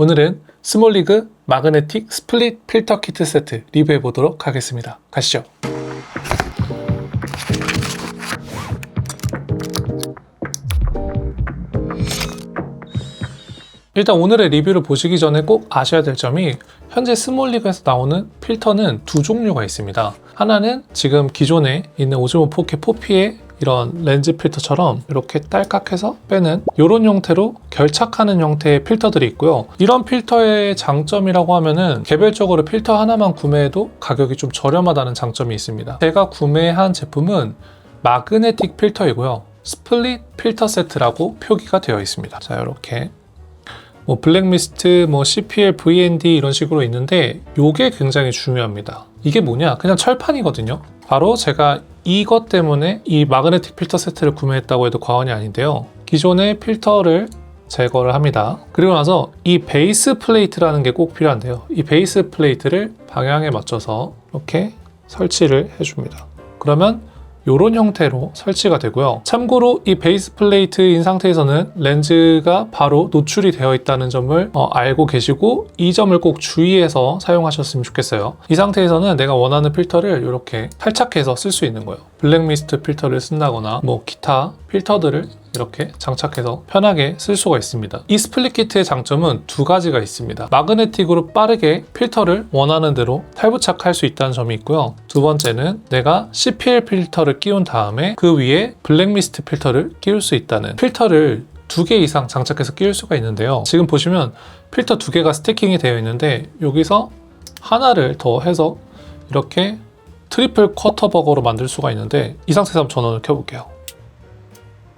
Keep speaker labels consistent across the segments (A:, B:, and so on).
A: 오늘은 스몰리그 마그네틱 스플릿 필터 키트 세트 리뷰해 보도록 하겠습니다. 가시죠. 일단 오늘의 리뷰를 보시기 전에 꼭 아셔야 될 점이 현재 스몰리그에서 나오는 필터는 두 종류가 있습니다. 하나는 지금 기존에 있는 오즈모 포켓 포피의 이런 렌즈 필터처럼 이렇게 딸깍해서 빼는 이런 형태로 결착하는 형태의 필터들이 있고요. 이런 필터의 장점이라고 하면은 개별적으로 필터 하나만 구매해도 가격이 좀 저렴하다는 장점이 있습니다. 제가 구매한 제품은 마그네틱 필터이고요. 스플릿 필터 세트라고 표기가 되어 있습니다. 자, 이렇게 블랙미스트, CPL, VND 이런 식으로 있는데 이게 굉장히 중요합니다. 이게 뭐냐? 그냥 철판이거든요. 바로 제가 이것 때문에 이 마그네틱 필터 세트를 구매했다고 해도 과언이 아닌데요. 기존의 필터를 제거를 합니다. 그리고 나서 이 베이스 플레이트라는 게 꼭 필요한데요. 이 베이스 플레이트를 방향에 맞춰서 이렇게 설치를 해줍니다. 그러면 이런 형태로 설치가 되고요. 참고로 이 베이스 플레이트인 상태에서는 렌즈가 바로 노출이 되어 있다는 점을 알고 계시고 이 점을 꼭 주의해서 사용하셨으면 좋겠어요. 이 상태에서는 내가 원하는 필터를 이렇게 탈착해서 쓸 수 있는 거예요. 블랙미스트 필터를 쓴다거나 기타 필터들을 이렇게 장착해서 편하게 쓸 수가 있습니다. 이 스플릿 키트의 장점은 두 가지가 있습니다. 마그네틱으로 빠르게 필터를 원하는 대로 탈부착할 수 있다는 점이 있고요. 두 번째는 내가 CPL 필터를 끼운 다음에 그 위에 블랙미스트 필터를 끼울 수 있다는, 필터를 2개 이상 장착해서 끼울 수가 있는데요. 지금 보시면 필터 2개가 스태킹이 되어 있는데 여기서 하나를 더 해서 이렇게 트리플 쿼터 버거로 만들 수가 있는데 이 상태에서 한번 전원을 켜볼게요.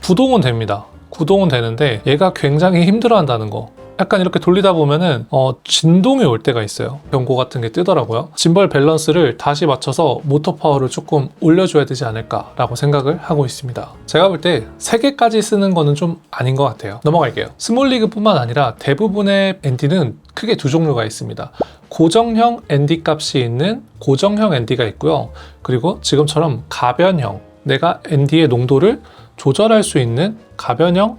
A: 구동은 됩니다. 구동은 되는데 얘가 굉장히 힘들어한다는 거. 약간 이렇게 돌리다 보면은 진동이 올 때가 있어요. 경고 같은 게 뜨더라고요. 짐벌 밸런스를 다시 맞춰서 모터 파워를 조금 올려줘야 되지 않을까라고 생각을 하고 있습니다. 제가 볼 때 3개까지 쓰는 거는 좀 아닌 것 같아요. 넘어갈게요. 스몰리그뿐만 아니라 대부분의 ND는 크게 두 종류가 있습니다. 고정형 ND 값이 있는 고정형 ND가 있고요. 그리고 지금처럼 가변형, 내가 ND의 농도를 조절할 수 있는 가변형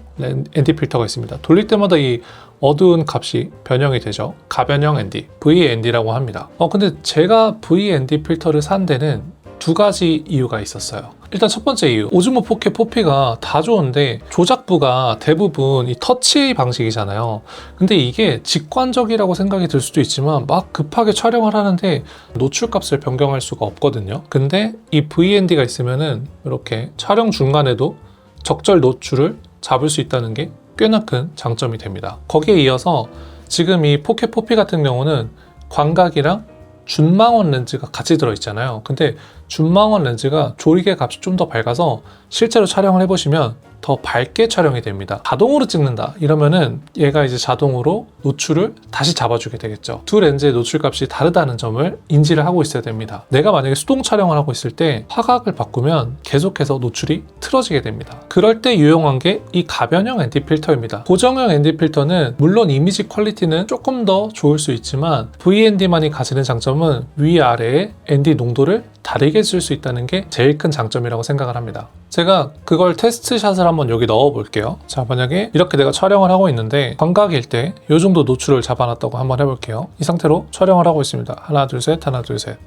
A: ND 필터가 있습니다. 돌릴 때마다 이 어두운 값이 변형이 되죠. 가변형 ND, VND라고 합니다. 근데 제가 VND 필터를 산 데는 두 가지 이유가 있었어요. 일단 첫 번째 이유, 오즈모 포켓 포피가 다 좋은데 조작부가 대부분 이 터치 방식이잖아요. 근데 이게 직관적이라고 생각이 들 수도 있지만 막 급하게 촬영을 하는데 노출값을 변경할 수가 없거든요. 근데 이 VND가 있으면은 이렇게 촬영 중간에도 적절 노출을 잡을 수 있다는 게 꽤나 큰 장점이 됩니다. 거기에 이어서 지금 이 포켓 포피 같은 경우는 광각이랑 준망원 렌즈가 같이 들어있잖아요. 근데 준망원 렌즈가 조리개 값이 좀 더 밝아서 실제로 촬영을 해보시면 더 밝게 촬영이 됩니다. 자동으로 찍는다 이러면은 얘가 이제 자동으로 노출을 다시 잡아주게 되겠죠. 두 렌즈의 노출 값이 다르다는 점을 인지를 하고 있어야 됩니다. 내가 만약에 수동 촬영을 하고 있을 때 화각을 바꾸면 계속해서 노출이 틀어지게 됩니다. 그럴 때 유용한 게 이 가변형 ND 필터입니다. 고정형 ND 필터는 물론 이미지 퀄리티는 조금 더 좋을 수 있지만 VND만이 가지는 장점은 위아래의 ND 농도를 다르게 쓸 수 있다는 게 제일 큰 장점이라고 생각을 합니다. 제가 그걸 테스트샷을 한번 여기 넣어 볼게요. 자, 만약에 이렇게 내가 촬영을 하고 있는데 광각일 때 이 정도 노출을 잡아놨다고 한번 해볼게요. 이 상태로 촬영을 하고 있습니다. 하나 둘 셋, 하나 둘 셋.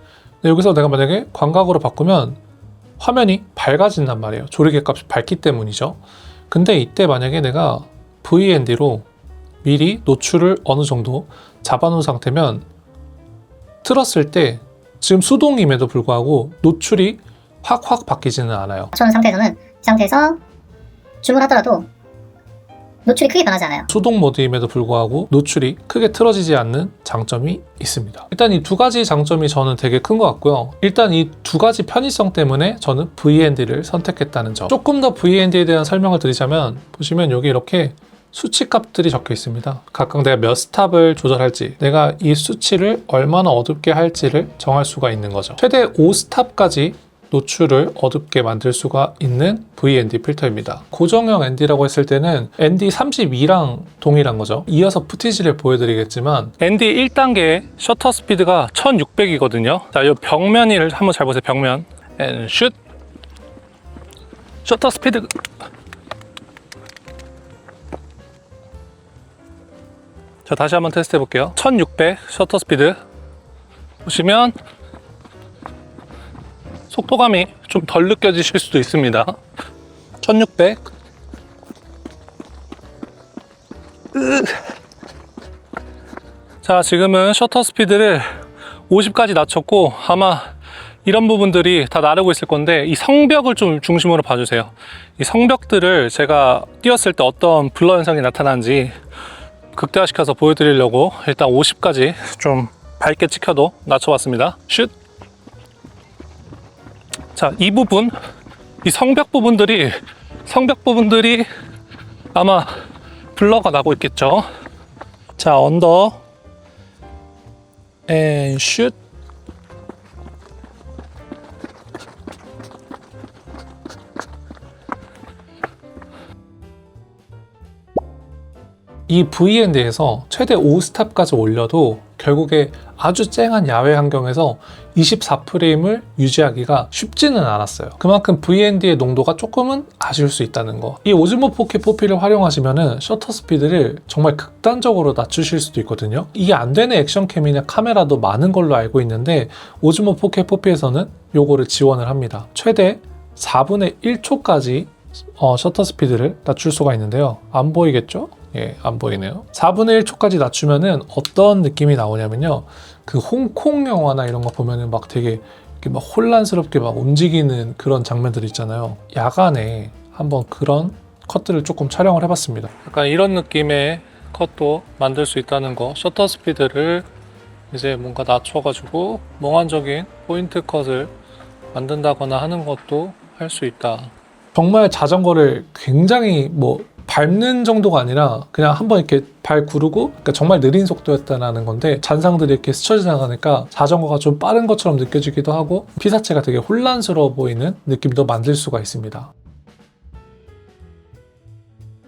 A: 여기서 내가 만약에 광각으로 바꾸면 화면이 밝아진단 말이에요. 조리개 값이 밝기 때문이죠. 근데 이때 만약에 내가 VND로 미리 노출을 어느 정도 잡아놓은 상태면 틀었을 때 지금 수동임에도 불구하고 노출이 확 바뀌지는 않아요.
B: 맞춰놓은 상태에서는 이 상태에서 줌을 하더라도 노출이 크게 변하지 않아요.
A: 수동 모드임에도 불구하고 노출이 크게 틀어지지 않는 장점이 있습니다. 일단 이 두 가지 장점이 저는 되게 큰 것 같고요. 일단 이 두 가지 편의성 때문에 저는 VND를 선택했다는 점. 조금 더 VND에 대한 설명을 드리자면 보시면 여기 이렇게 수치값들이 적혀 있습니다. 각각 내가 몇 스탑을 조절할지, 내가 이 수치를 얼마나 어둡게 할지를 정할 수가 있는 거죠. 최대 5스탑까지 노출을 어둡게 만들 수가 있는 VND 필터입니다. 고정형 ND라고 했을 때는 ND 32랑 동일한 거죠. 이어서 푸티지를 보여드리겠지만 ND 1단계 셔터 스피드가 1600이거든요. 자, 이 벽면을 한번 잘 보세요. 벽면 앤 슛. 셔터 스피드 자, 다시 한번 테스트 해볼게요. 1600 셔터 스피드 보시면 속도감이 좀 덜 느껴지실 수도 있습니다. 1600. 자, 지금은 셔터 스피드를 50까지 낮췄고 아마 이런 부분들이 다 나르고 있을 건데 이 성벽을 좀 중심으로 봐주세요. 이 성벽들을 제가 뛰었을 때 어떤 블러 현상이 나타나는지 극대화시켜서 보여드리려고 일단 50까지 좀 밝게 찍혀도 낮춰봤습니다. 슛! 자, 이 부분, 이 성벽 부분들이 아마 블러가 나고 있겠죠. 자, 언더 앤 슛. 이 VND에서 최대 5스탑까지 올려도 결국에 아주 쨍한 야외 환경에서 24프레임을 유지하기가 쉽지는 않았어요. 그만큼 VND의 농도가 조금은 아쉬울 수 있다는 거. 이 오즈모 4K 4P를 활용하시면은 셔터 스피드를 정말 극단적으로 낮추실 수도 있거든요. 이게 안 되는 액션캠이나 카메라도 많은 걸로 알고 있는데 오즈모 4K 4P에서는 요거를 지원을 합니다. 최대 4분의 1초까지 셔터 스피드를 낮출 수가 있는데요. 안 보이겠죠? 예, 안 보이네요. 4분의 1초까지 낮추면은 어떤 느낌이 나오냐면요. 그 홍콩 영화나 이런 거 보면은 막 되게 이렇게 막 혼란스럽게 막 움직이는 그런 장면들 있잖아요. 야간에 한번 그런 컷들을 조금 촬영을 해봤습니다. 약간 이런 느낌의 컷도 만들 수 있다는 거. 셔터 스피드를 이제 뭔가 낮춰가지고 몽환적인 포인트 컷을 만든다거나 하는 것도 할 수 있다. 정말 자전거를 굉장히 밟는 정도가 아니라 그냥 한번 이렇게 발 구르고, 그러니까 정말 느린 속도였다는 건데 잔상들이 이렇게 스쳐 지나가니까 자전거가 좀 빠른 것처럼 느껴지기도 하고 피사체가 되게 혼란스러워 보이는 느낌도 만들 수가 있습니다.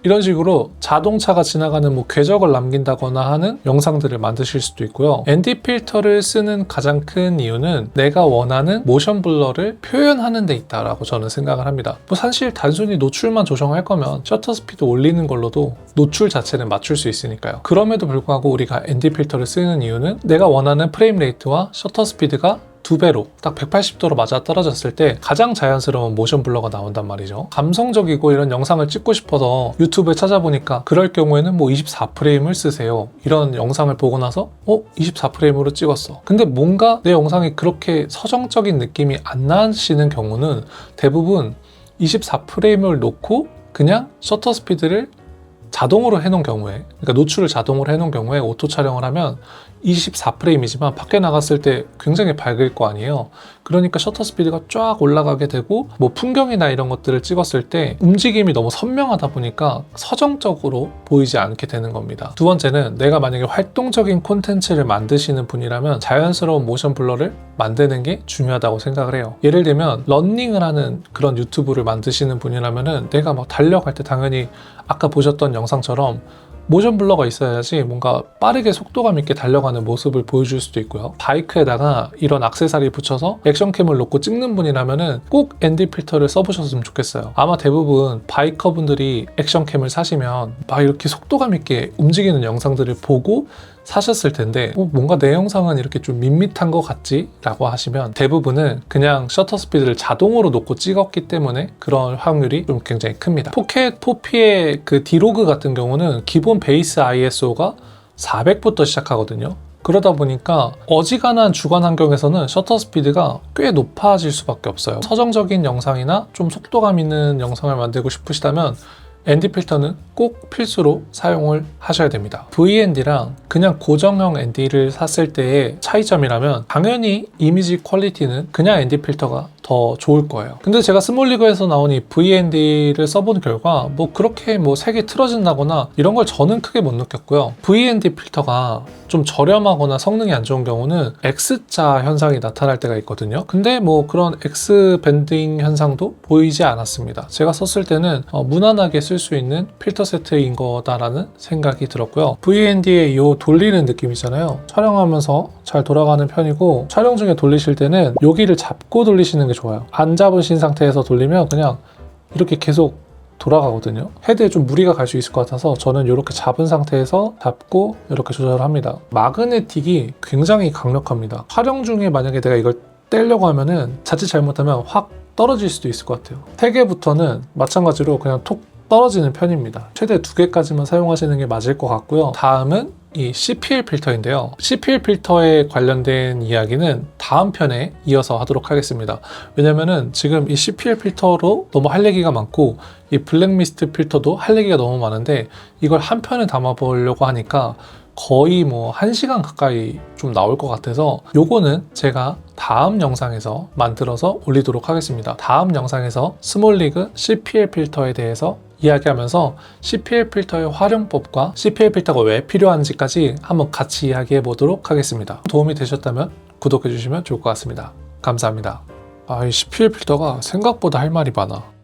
A: 이런 식으로 자동차가 지나가는 궤적을 남긴다거나 하는 영상들을 만드실 수도 있고요. ND 필터를 쓰는 가장 큰 이유는 내가 원하는 모션 블러를 표현하는 데 있다라고 저는 생각을 합니다. 사실 단순히 노출만 조정할 거면 셔터 스피드 올리는 걸로도 노출 자체는 맞출 수 있으니까요. 그럼에도 불구하고 우리가 ND 필터를 쓰는 이유는 내가 원하는 프레임 레이트와 셔터 스피드가 2배로 딱 180도로 맞아 떨어졌을 때 가장 자연스러운 모션 블러가 나온단 말이죠. 감성적이고 이런 영상을 찍고 싶어서 유튜브에 찾아보니까 그럴 경우에는 24프레임을 쓰세요. 이런 영상을 보고 나서 24프레임으로 찍었어. 근데 뭔가 내 영상이 그렇게 서정적인 느낌이 안 나시는 경우는 대부분 24프레임을 놓고 그냥 셔터 스피드를 자동으로 해놓은 경우에, 그러니까 노출을 자동으로 해놓은 경우에 오토 촬영을 하면 24프레임이지만 밖에 나갔을 때 굉장히 밝을 거 아니에요. 그러니까 셔터 스피드가 쫙 올라가게 되고 풍경이나 이런 것들을 찍었을 때 움직임이 너무 선명하다 보니까 서정적으로 보이지 않게 되는 겁니다. 두 번째는 내가 만약에 활동적인 콘텐츠를 만드시는 분이라면 자연스러운 모션 블러를 만드는 게 중요하다고 생각을 해요. 예를 들면 러닝을 하는 그런 유튜브를 만드시는 분이라면은 내가 달려갈 때 당연히 아까 보셨던 영상처럼 모션 블러가 있어야지 뭔가 빠르게 속도감 있게 달려가는 모습을 보여줄 수도 있고요. 바이크에다가 이런 액세서리 붙여서 액션캠을 놓고 찍는 분이라면은 꼭 ND 필터를 써보셨으면 좋겠어요. 아마 대부분 바이커 분들이 액션캠을 사시면 막 이렇게 속도감 있게 움직이는 영상들을 보고 사셨을 텐데 뭔가 내 영상은 이렇게 좀 밋밋한 것 같지? 라고 하시면 대부분은 그냥 셔터 스피드를 자동으로 놓고 찍었기 때문에 그런 확률이 좀 굉장히 큽니다. 포켓 4P의 그 디로그 같은 경우는 기본 베이스 ISO가 400부터 시작하거든요. 그러다 보니까 어지간한 주간 환경에서는 셔터 스피드가 꽤 높아질 수밖에 없어요. 서정적인 영상이나 좀 속도감 있는 영상을 만들고 싶으시다면 ND 필터는 꼭 필수로 사용을 하셔야 됩니다. VND랑 그냥 고정형 ND를 샀을 때의 차이점이라면 당연히 이미지 퀄리티는 그냥 ND 필터가 더 좋을 거예요. 근데 제가 스몰리그에서 나온 이 VND를 써본 결과 그렇게 색이 틀어진다거나 이런 걸 저는 크게 못 느꼈고요. VND 필터가 좀 저렴하거나 성능이 안 좋은 경우는 X자 현상이 나타날 때가 있거든요. 근데 그런 X 밴딩 현상도 보이지 않았습니다. 제가 썼을 때는 무난하게 쓸 수 있는 필터 세트인 거다라는 생각이 들었고요. VND의 이 돌리는 느낌 있잖아요. 촬영하면서 잘 돌아가는 편이고 촬영 중에 돌리실 때는 여기를 잡고 돌리시는 게 좋아요. 안 잡으신 상태에서 돌리면 그냥 이렇게 계속 돌아가거든요. 헤드에 좀 무리가 갈 수 있을 것 같아서 저는 이렇게 잡은 상태에서 잡고 이렇게 조절을 합니다. 마그네틱이 굉장히 강력합니다. 촬영 중에 만약에 내가 이걸 떼려고 하면은 자칫 잘못하면 확 떨어질 수도 있을 것 같아요. 3개부터는 마찬가지로 그냥 톡 떨어지는 편입니다. 최대 2개까지만 사용하시는 게 맞을 것 같고요. 다음은 이 CPL 필터인데요. CPL 필터에 관련된 이야기는 다음 편에 이어서 하도록 하겠습니다. 왜냐면은 지금 이 CPL 필터로 너무 할 얘기가 많고 이 블랙미스트 필터도 할 얘기가 너무 많은데 이걸 한 편에 담아보려고 하니까 거의 뭐 1시간 가까이 좀 나올 것 같아서 요거는 제가 다음 영상에서 만들어서 올리도록 하겠습니다. 다음 영상에서 스몰리그 CPL 필터에 대해서 이야기하면서 CPL 필터의 활용법과 CPL 필터가 왜 필요한지까지 한번 같이 이야기해 보도록 하겠습니다. 도움이 되셨다면 구독해 주시면 좋을 것 같습니다. 감사합니다. 이 CPL 필터가 생각보다 할 말이 많아.